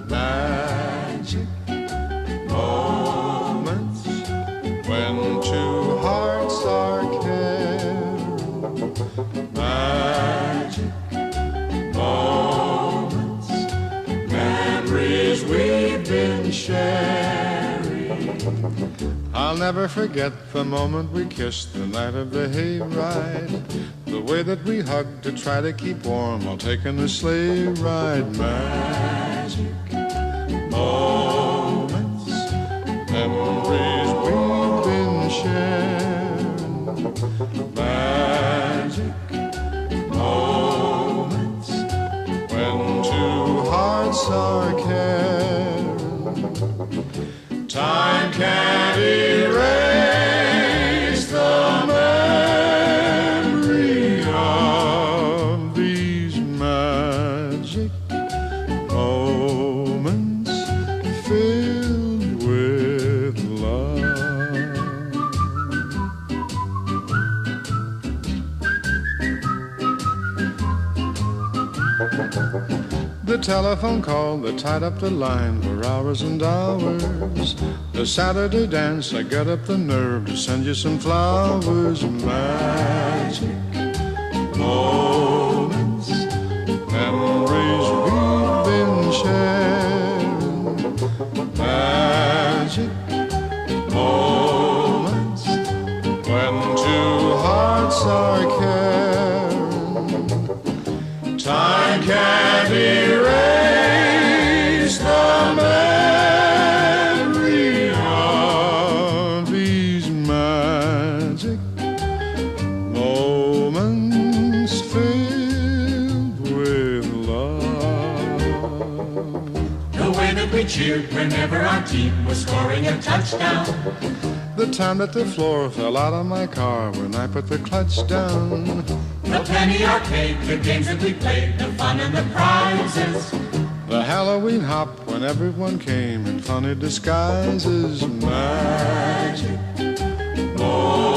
Magic moments when two hearts are caring. Magic moments, memories we've been sharing. I'll never forget the moment we kissed the night of the hayride. The way that we hugged to try to keep warm while taking the sleigh ride. Magic moments, memories we've been sharing. Magic moments when two hearts are caring. Time can't erase the memory of these magic moments filled with love. The telephone call that tied up the line for hours and hours. The Saturday dance, I got up the nerve to send you some flowers. Magic moments, memories we've been sharing. Magic moments when two hearts are caring. Time can't erase the memory of these magic moments filled with love. The way that we cheered whenever our team was scoring a touchdown. The time that the floor fell out of my car when I put the clutch down. The penny arcade, the games that we played, the fun and the prizes. The Halloween hop when everyone came in funny disguises. Magic moments.